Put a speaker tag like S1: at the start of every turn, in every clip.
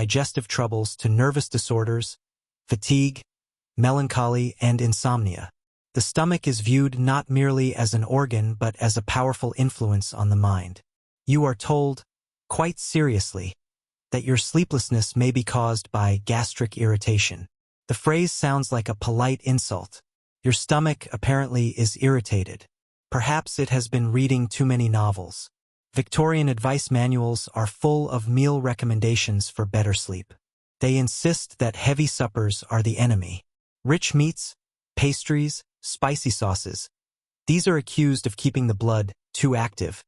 S1: digestive troubles to nervous disorders, fatigue, melancholy, and insomnia. The stomach is viewed not merely as an organ but as a powerful influence on the mind. You are told, quite seriously, that your sleeplessness may be caused by gastric irritation. The phrase sounds like a polite insult. Your stomach apparently is irritated. Perhaps it has been reading too many novels. Victorian advice manuals are full of meal recommendations for better sleep. They insist that heavy suppers are the enemy. Rich meats, pastries, spicy sauces. These are accused of keeping the blood too active,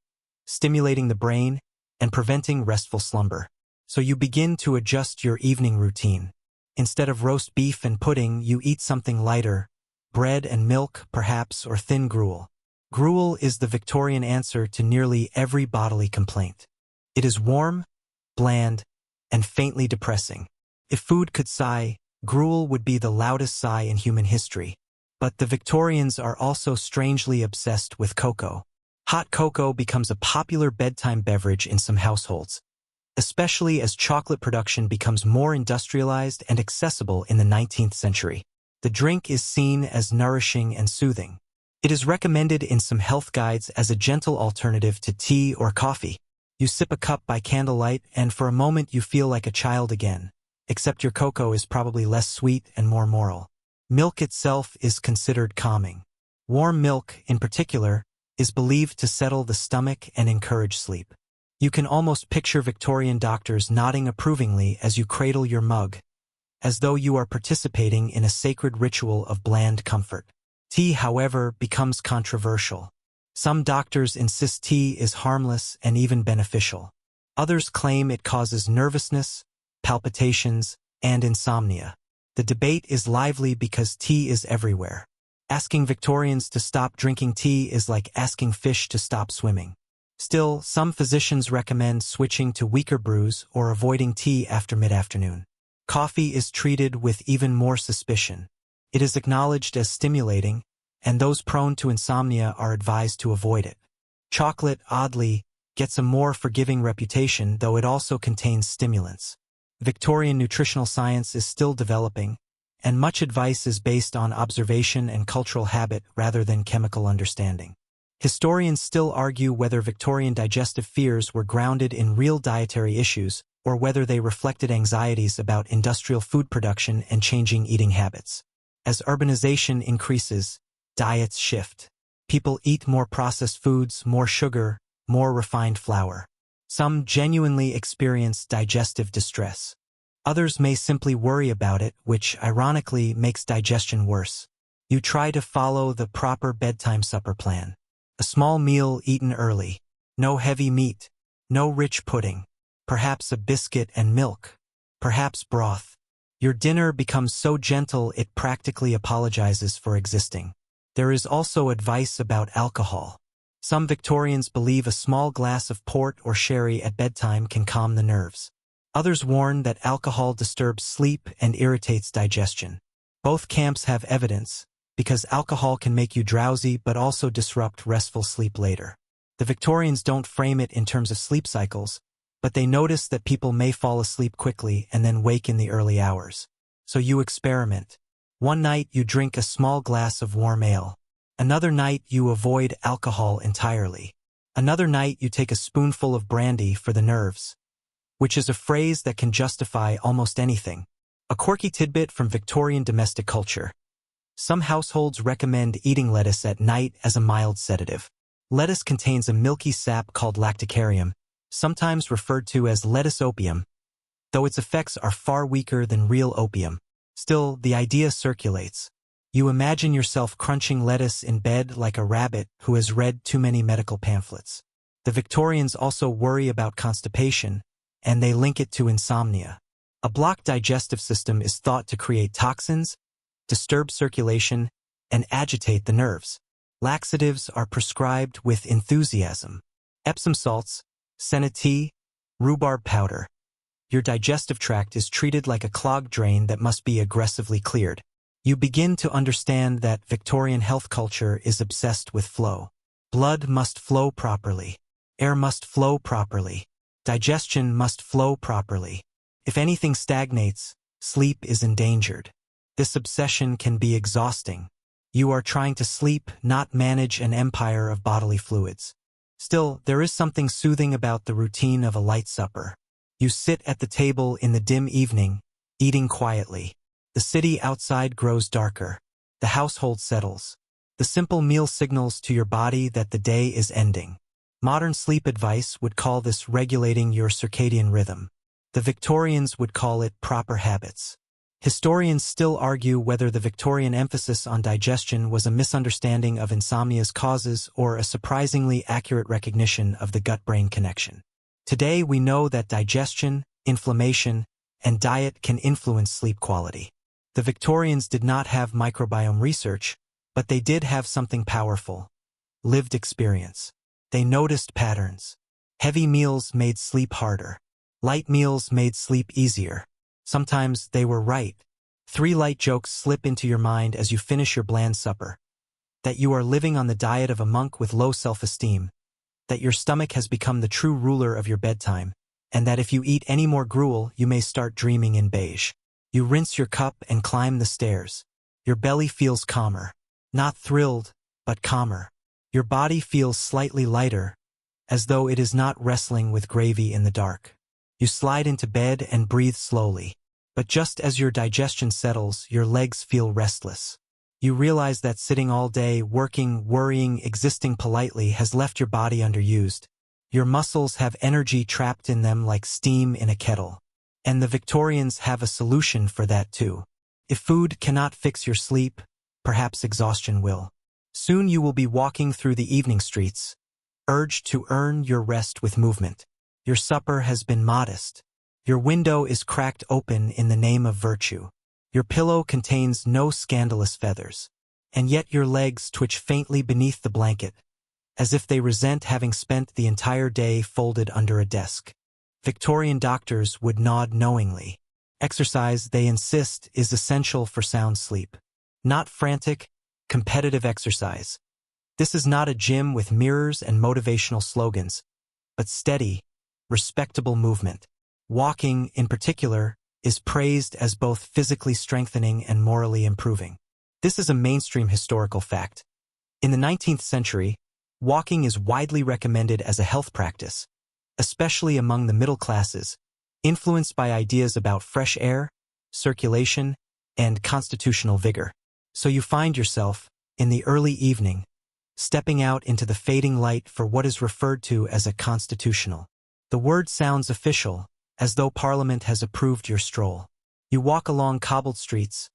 S1: stimulating the brain, and preventing restful slumber. So you begin to adjust your evening routine. Instead of roast beef and pudding, you eat something lighter, bread and milk, perhaps, or thin gruel. Gruel is the Victorian answer to nearly every bodily complaint. It is warm, bland, and faintly depressing. If food could sigh, gruel would be the loudest sigh in human history. But the Victorians are also strangely obsessed with cocoa. Hot cocoa becomes a popular bedtime beverage in some households, especially as chocolate production becomes more industrialized and accessible in the 19th century. The drink is seen as nourishing and soothing. It is recommended in some health guides as a gentle alternative to tea or coffee. You sip a cup by candlelight and for a moment you feel like a child again, except your cocoa is probably less sweet and more moral. Milk itself is considered calming. Warm milk, in particular, is believed to settle the stomach and encourage sleep. You can almost picture Victorian doctors nodding approvingly as you cradle your mug, as though you are participating in a sacred ritual of bland comfort. Tea, however, becomes controversial. Some doctors insist tea is harmless and even beneficial. Others claim it causes nervousness, palpitations, and insomnia. The debate is lively because tea is everywhere. Asking Victorians to stop drinking tea is like asking fish to stop swimming. Still, some physicians recommend switching to weaker brews or avoiding tea after mid-afternoon. Coffee is treated with even more suspicion. It is acknowledged as stimulating, and those prone to insomnia are advised to avoid it. Chocolate, oddly, gets a more forgiving reputation, though it also contains stimulants. Victorian nutritional science is still developing, and much advice is based on observation and cultural habit rather than chemical understanding. Historians still argue whether Victorian digestive fears were grounded in real dietary issues or whether they reflected anxieties about industrial food production and changing eating habits. As urbanization increases, diets shift. People eat more processed foods, more sugar, more refined flour. Some genuinely experience digestive distress. Others may simply worry about it, which ironically makes digestion worse. You try to follow the proper bedtime supper plan. A small meal eaten early. No heavy meat. No rich pudding. Perhaps a biscuit and milk. Perhaps broth. Your dinner becomes so gentle it practically apologizes for existing. There is also advice about alcohol. Some Victorians believe a small glass of port or sherry at bedtime can calm the nerves. Others warn that alcohol disturbs sleep and irritates digestion. Both camps have evidence, because alcohol can make you drowsy but also disrupt restful sleep later. The Victorians don't frame it in terms of sleep cycles, but they notice that people may fall asleep quickly and then wake in the early hours. So you experiment. One night you drink a small glass of warm ale. Another night you avoid alcohol entirely. Another night you take a spoonful of brandy for the nerves, which is a phrase that can justify almost anything. A quirky tidbit from Victorian domestic culture. Some households recommend eating lettuce at night as a mild sedative. Lettuce contains a milky sap called lacticarium, sometimes referred to as lettuce opium, though its effects are far weaker than real opium. Still, the idea circulates. You imagine yourself crunching lettuce in bed like a rabbit who has read too many medical pamphlets. The Victorians also worry about constipation, and they link it to insomnia. A blocked digestive system is thought to create toxins, disturb circulation, and agitate the nerves. Laxatives are prescribed with enthusiasm. Epsom salts, senna tea, rhubarb powder. Your digestive tract is treated like a clogged drain that must be aggressively cleared. You begin to understand that Victorian health culture is obsessed with flow. Blood must flow properly. Air must flow properly. Digestion must flow properly. If anything stagnates, sleep is endangered. This obsession can be exhausting. You are trying to sleep, not manage an empire of bodily fluids. Still, there is something soothing about the routine of a light supper. You sit at the table in the dim evening, eating quietly. The city outside grows darker. The household settles. The simple meal signals to your body that the day is ending. Modern sleep advice would call this regulating your circadian rhythm. The Victorians would call it proper habits. Historians still argue whether the Victorian emphasis on digestion was a misunderstanding of insomnia's causes or a surprisingly accurate recognition of the gut-brain connection. Today we know that digestion, inflammation, and diet can influence sleep quality. The Victorians did not have microbiome research, but they did have something powerful: lived experience. They noticed patterns. Heavy meals made sleep harder. Light meals made sleep easier. Sometimes they were right. 3 light jokes slip into your mind as you finish your bland supper. That you are living on the diet of a monk with low self-esteem. That your stomach has become the true ruler of your bedtime. And that if you eat any more gruel, you may start dreaming in beige. You rinse your cup and climb the stairs. Your belly feels calmer. Not thrilled, but calmer. Your body feels slightly lighter, as though it is not wrestling with gravy in the dark. You slide into bed and breathe slowly. But just as your digestion settles, your legs feel restless. You realize that sitting all day, working, worrying, existing politely has left your body underused. Your muscles have energy trapped in them like steam in a kettle. And the Victorians have a solution for that too. If food cannot fix your sleep, perhaps exhaustion will. Soon you will be walking through the evening streets, urged to earn your rest with movement. Your supper has been modest. Your window is cracked open in the name of virtue. Your pillow contains no scandalous feathers. And yet your legs twitch faintly beneath the blanket, as if they resent having spent the entire day folded under a desk. Victorian doctors would nod knowingly. Exercise, they insist, is essential for sound sleep. Not frantic, competitive exercise. This is not a gym with mirrors and motivational slogans, but steady, respectable movement. Walking, in particular, is praised as both physically strengthening and morally improving. This is a mainstream historical fact. In the 19th century, walking is widely recommended as a health practice, especially among the middle classes, influenced by ideas about fresh air, circulation, and constitutional vigor. So you find yourself, in the early evening, stepping out into the fading light for what is referred to as a constitutional. The word sounds official, as though Parliament has approved your stroll. You walk along cobbled streets,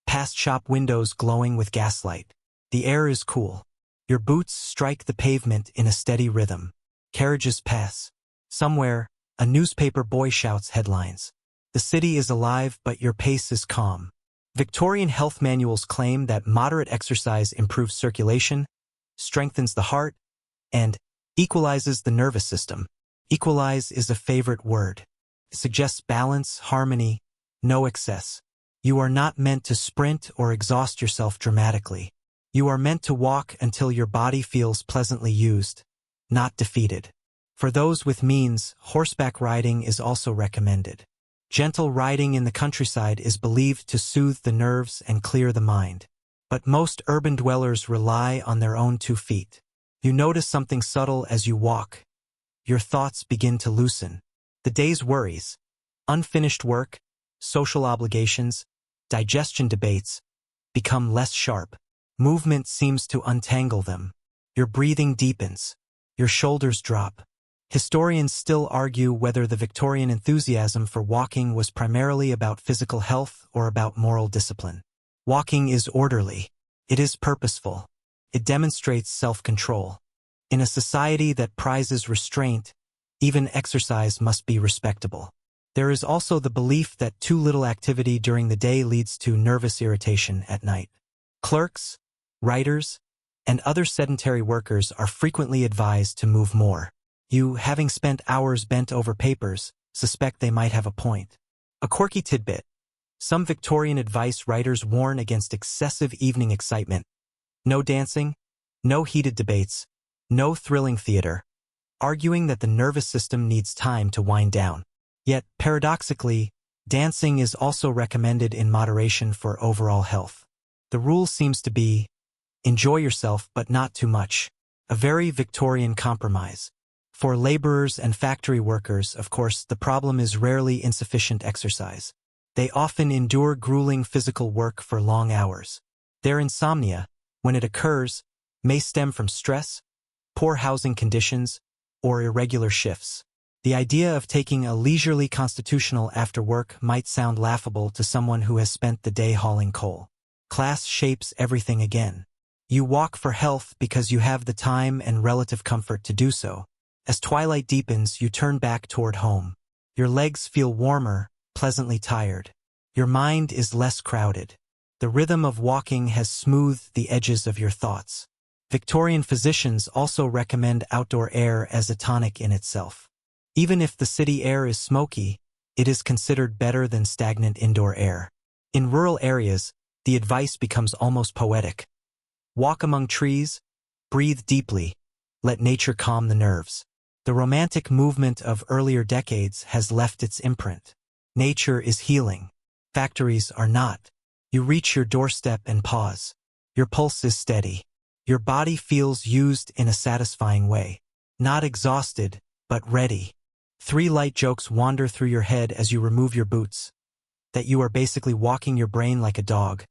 S1: past shop windows glowing with gaslight. The air is cool. Your boots strike the pavement in a steady rhythm. Carriages pass. Somewhere, a newspaper boy shouts headlines. The city is alive, but your pace is calm. Victorian health manuals claim that moderate exercise improves circulation, strengthens the heart, and equalizes the nervous system. Equalize is a favorite word. It suggests balance, harmony, no excess. You are not meant to sprint or exhaust yourself dramatically. You are meant to walk until your body feels pleasantly used, not defeated. For those with means, horseback riding is also recommended. Gentle riding in the countryside is believed to soothe the nerves and clear the mind. But most urban dwellers rely on their own 2 feet. You notice something subtle as you walk. Your thoughts begin to loosen. The day's worries, unfinished work, social obligations, digestion debates, become less sharp. Movement seems to untangle them. Your breathing deepens. Your shoulders drop. Historians still argue whether the Victorian enthusiasm for walking was primarily about physical health or about moral discipline. Walking is orderly. It is purposeful. It demonstrates self-control. In a society that prizes restraint, even exercise must be respectable. There is also the belief that too little activity during the day leads to nervous irritation at night. Clerks, writers, and other sedentary workers are frequently advised to move more. You, having spent hours bent over papers, suspect they might have a point. A quirky tidbit. Some Victorian advice writers warn against excessive evening excitement. No dancing, no heated debates, no thrilling theater, arguing that the nervous system needs time to wind down. Yet, paradoxically, Dancing is also recommended in moderation for overall health. The rule seems to be, enjoy yourself but not too much. A very Victorian compromise. For laborers and factory workers, of course, the problem is rarely insufficient exercise. They often endure grueling physical work for long hours. Their insomnia, when it occurs, may stem from stress, poor housing conditions, or irregular shifts. The idea of taking a leisurely constitutional after work might sound laughable to someone who has spent the day hauling coal. Class shapes everything again. You walk for health because you have the time and relative comfort to do so. As twilight deepens, you turn back toward home. Your legs feel warmer, pleasantly tired. Your mind is less crowded. The rhythm of walking has smoothed the edges of your thoughts. Victorian physicians also recommend outdoor air as a tonic in itself. Even if the city air is smoky, it is considered better than stagnant indoor air. In rural areas, the advice becomes almost poetic. Walk among trees, breathe deeply, let nature calm the nerves. The romantic movement of earlier decades has left its imprint. Nature is healing. Factories are not. You reach your doorstep and pause. Your pulse is steady. Your body feels used in a satisfying way. Not exhausted, but ready. 3 light jokes wander through your head as you remove your boots. That you are basically walking your brain like a dog.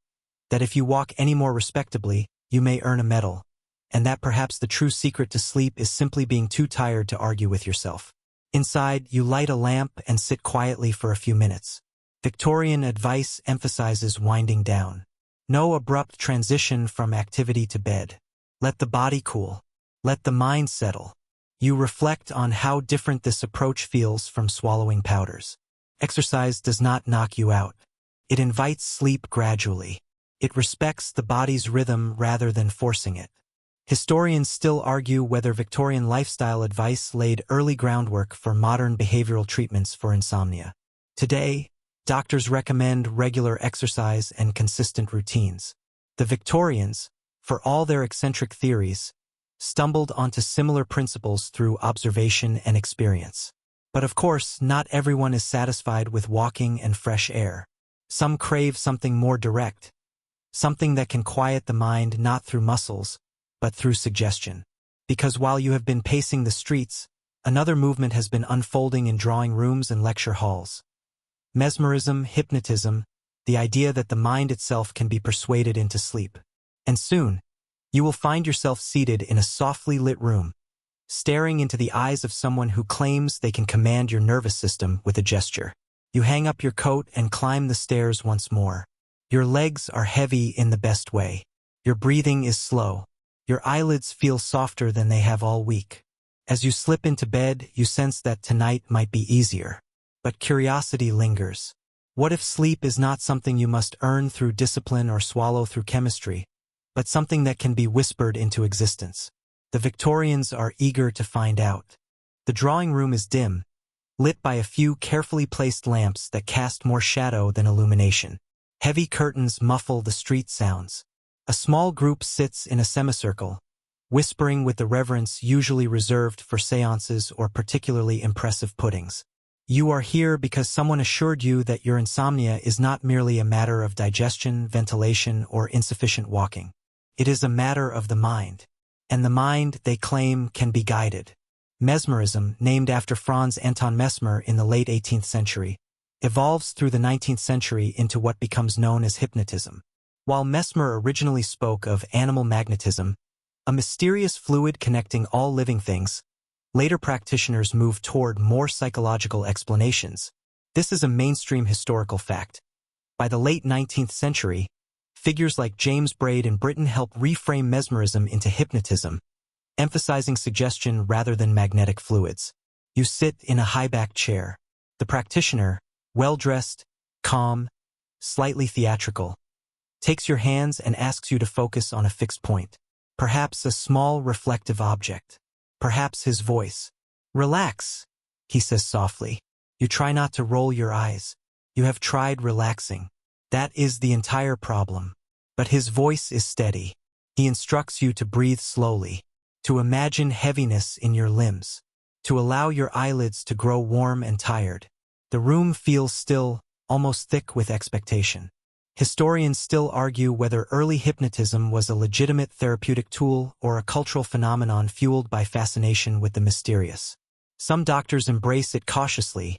S1: That if you walk any more respectably, you may earn a medal. And that perhaps the true secret to sleep is simply being too tired to argue with yourself. Inside, you light a lamp and sit quietly for a few minutes. Victorian advice emphasizes winding down. No abrupt transition from activity to bed. Let the body cool. Let the mind settle. You reflect on how different this approach feels from swallowing powders. Exercise does not knock you out. It invites sleep gradually. It respects the body's rhythm rather than forcing it. Historians still argue whether Victorian lifestyle advice laid early groundwork for modern behavioral treatments for insomnia. Today, doctors recommend regular exercise and consistent routines. The Victorians, for all their eccentric theories, stumbled onto similar principles through observation and experience. But of course, not everyone is satisfied with walking and fresh air. Some crave something more direct, something that can quiet the mind not through muscles, but through suggestion. Because while you have been pacing the streets, another movement has been unfolding in drawing rooms and lecture halls. Mesmerism, hypnotism, the idea that the mind itself can be persuaded into sleep. And soon, you will find yourself seated in a softly lit room, staring into the eyes of someone who claims they can command your nervous system with a gesture. You hang up your coat and climb the stairs once more. Your legs are heavy in the best way. Your breathing is slow. Your eyelids feel softer than they have all week. As you slip into bed, you sense that tonight might be easier. But curiosity lingers. What if sleep is not something you must earn through discipline or swallow through chemistry, but something that can be whispered into existence? The Victorians are eager to find out. The drawing room is dim, lit by a few carefully placed lamps that cast more shadow than illumination. Heavy curtains muffle the street sounds. A small group sits in a semicircle, whispering with the reverence usually reserved for seances or particularly impressive puddings. You are here because someone assured you that your insomnia is not merely a matter of digestion, ventilation, or insufficient walking. It is a matter of the mind. And the mind, they claim, can be guided. Mesmerism, named after Franz Anton Mesmer in the late 18th century, evolves through the 19th century into what becomes known as hypnotism. While Mesmer originally spoke of animal magnetism, a mysterious fluid connecting all living things, later practitioners moved toward more psychological explanations. This is a mainstream historical fact. By the late 19th century, figures like James Braid in Britain helped reframe mesmerism into hypnotism, emphasizing suggestion rather than magnetic fluids. You sit in a high-backed chair. The practitioner, well-dressed, calm, slightly theatrical, takes your hands and asks you to focus on a fixed point. Perhaps a small reflective object. Perhaps his voice. "Relax," he says softly. You try not to roll your eyes. You have tried relaxing. That is the entire problem. But his voice is steady. He instructs you to breathe slowly, to imagine heaviness in your limbs, to allow your eyelids to grow warm and tired. The room feels still, almost thick with expectation. Historians still argue whether early hypnotism was a legitimate therapeutic tool or a cultural phenomenon fueled by fascination with the mysterious. Some doctors embrace it cautiously,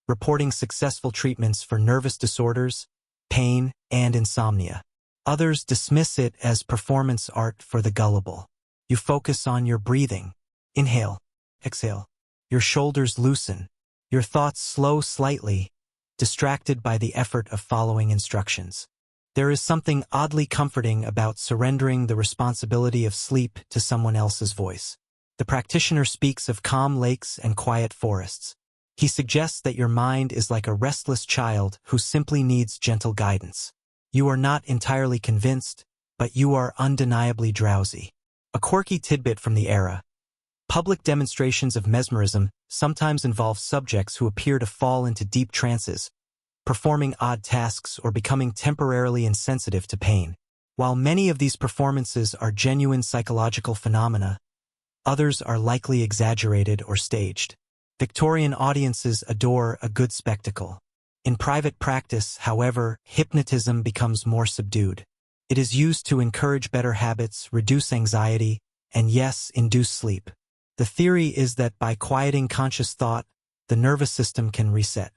S1: reporting successful treatments for nervous disorders, pain, and insomnia. Others dismiss it as performance art for the gullible. You focus on your breathing. Inhale, exhale. Your shoulders loosen. Your thoughts slow slightly, distracted by the effort of following instructions. There is something oddly comforting about surrendering the responsibility of sleep to someone else's voice. The practitioner speaks of calm lakes and quiet forests. He suggests that your mind is like a restless child who simply needs gentle guidance. You are not entirely convinced, but you are undeniably drowsy. A quirky tidbit from the era. Public demonstrations of mesmerism sometimes involve subjects who appear to fall into deep trances, performing odd tasks or becoming temporarily insensitive to pain. While many of these performances are genuine psychological phenomena, others are likely exaggerated or staged. Victorian audiences adore a good spectacle. In private practice, however, hypnotism becomes more subdued. It is used to encourage better habits, reduce anxiety, and yes, induce sleep. The theory is that by quieting conscious thought, the nervous system can reset.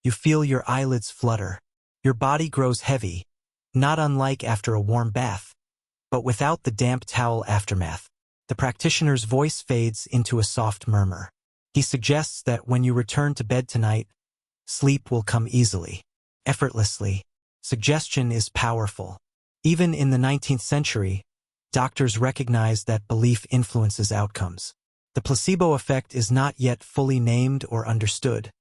S1: You feel your eyelids flutter. Your body grows heavy, not unlike after a warm bath, but without the damp towel aftermath. The practitioner's voice fades into a soft murmur. He suggests that when you return to bed tonight, sleep will come easily, effortlessly. Suggestion is powerful. Even in the 19th century, doctors recognized that belief influences outcomes. The placebo effect is not yet fully named or understood,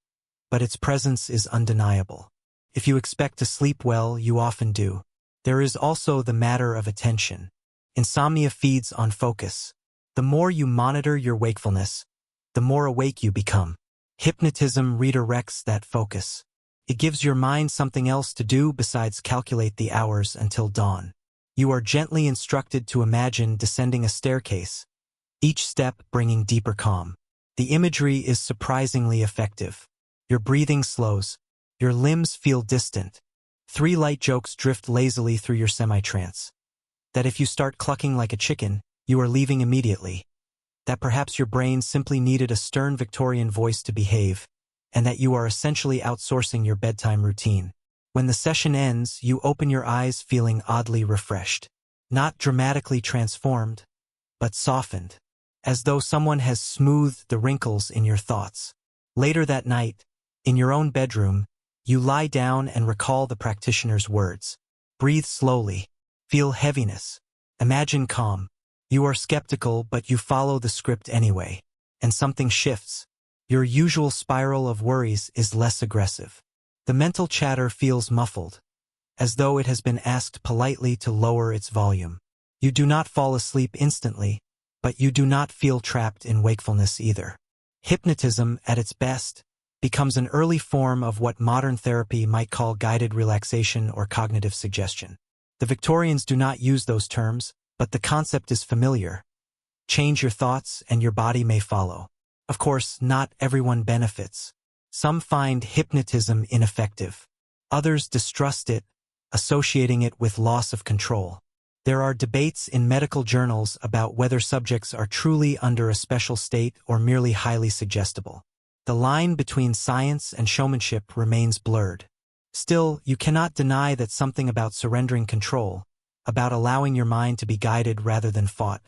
S1: but its presence is undeniable. If you expect to sleep well, you often do. There is also the matter of attention. Insomnia feeds on focus. The more you monitor your wakefulness, the more awake you become. Hypnotism redirects that focus. It gives your mind something else to do besides calculate the hours until dawn. You are gently instructed to imagine descending a staircase, each step bringing deeper calm. The imagery is surprisingly effective. Your breathing slows. Your limbs feel distant. 3 light jokes drift lazily through your semi-trance. That if you start clucking like a chicken, you are leaving immediately. That perhaps your brain simply needed a stern Victorian voice to behave, and that you are essentially outsourcing your bedtime routine. When the session ends, you open your eyes feeling oddly refreshed. Not dramatically transformed, but softened, as though someone has smoothed the wrinkles in your thoughts. Later that night, in your own bedroom, you lie down and recall the practitioner's words. Breathe slowly. Feel heaviness. Imagine calm. You are skeptical, but you follow the script anyway. And something shifts. Your usual spiral of worries is less aggressive. The mental chatter feels muffled, as though it has been asked politely to lower its volume. You do not fall asleep instantly, but you do not feel trapped in wakefulness either. Hypnotism, at its best, becomes an early form of what modern therapy might call guided relaxation or cognitive suggestion. The Victorians do not use those terms, but the concept is familiar. Change your thoughts and your body may follow. Of course, not everyone benefits. Some find hypnotism ineffective. Others distrust it, associating it with loss of control. There are debates in medical journals about whether subjects are truly under a special state or merely highly suggestible. The line between science and showmanship remains blurred. Still, you cannot deny that something about surrendering control, about allowing your mind to be guided rather than fought,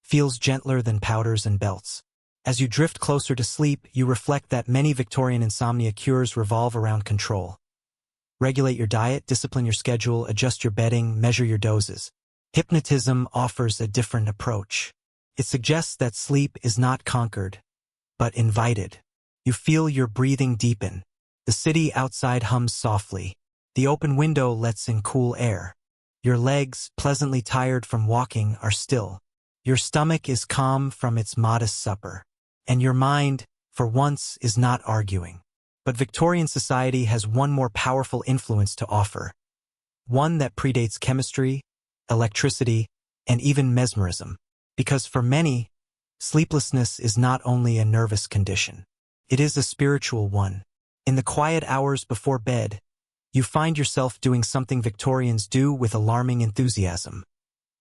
S1: feels gentler than powders and belts. As you drift closer to sleep, you reflect that many Victorian insomnia cures revolve around control. Regulate your diet, discipline your schedule, adjust your bedding, measure your doses. Hypnotism offers a different approach. It suggests that sleep is not conquered, but invited. You feel your breathing deepen. The city outside hums softly. The open window lets in cool air. Your legs, pleasantly tired from walking, are still. Your stomach is calm from its modest supper. And your mind, for once, is not arguing. But Victorian society has one more powerful influence to offer. One that predates chemistry, electricity, and even mesmerism. Because for many, sleeplessness is not only a nervous condition. It is a spiritual one. In the quiet hours before bed, You find yourself doing something Victorians do with alarming enthusiasm.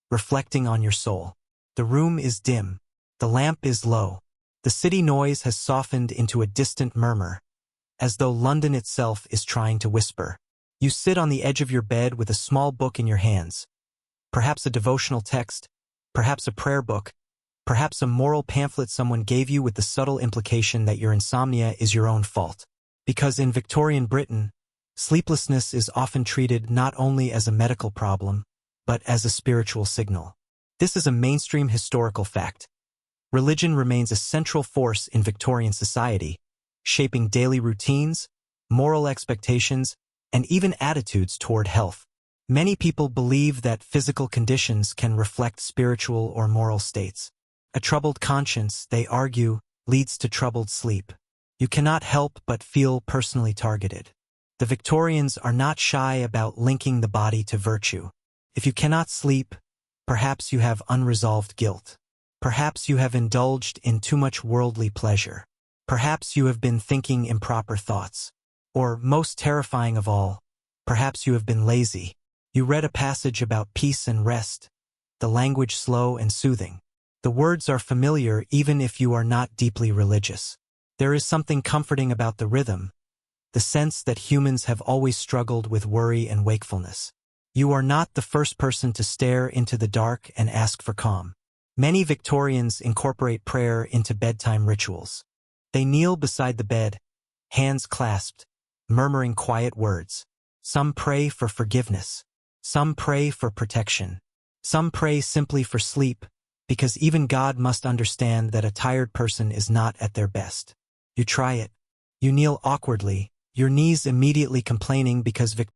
S1: Reflecting on your soul. The room is dim. The lamp is low. The city noise has softened into a distant murmur, as though London itself is trying to whisper. You sit on the edge of your bed with a small book in your hands. Perhaps a devotional text, perhaps a prayer book, perhaps a moral pamphlet someone gave you with the subtle implication that your insomnia is your own fault. Because in Victorian Britain, sleeplessness is often treated not only as a medical problem, but as a spiritual signal. This is a mainstream historical fact. Religion remains a central force in Victorian society, shaping daily routines, moral expectations, and even attitudes toward health. Many people believe that physical conditions can reflect spiritual or moral states. A troubled conscience, they argue, leads to troubled sleep. You cannot help but feel personally targeted. The Victorians are not shy about linking the body to virtue. If you cannot sleep, perhaps you have unresolved guilt. Perhaps you have indulged in too much worldly pleasure. Perhaps you have been thinking improper thoughts. Or, most terrifying of all, perhaps you have been lazy. You read a passage about peace and rest, the language slow and soothing. The words are familiar even if you are not deeply religious. There is something comforting about the rhythm, the sense that humans have always struggled with worry and wakefulness. You are not the first person to stare into the dark and ask for calm. Many Victorians incorporate prayer into bedtime rituals. They kneel beside the bed, hands clasped, murmuring quiet words. Some pray for forgiveness. Some pray for protection. Some pray simply for sleep, because even God must understand that a tired person is not at their best. You try it. You kneel awkwardly, your knees immediately complaining because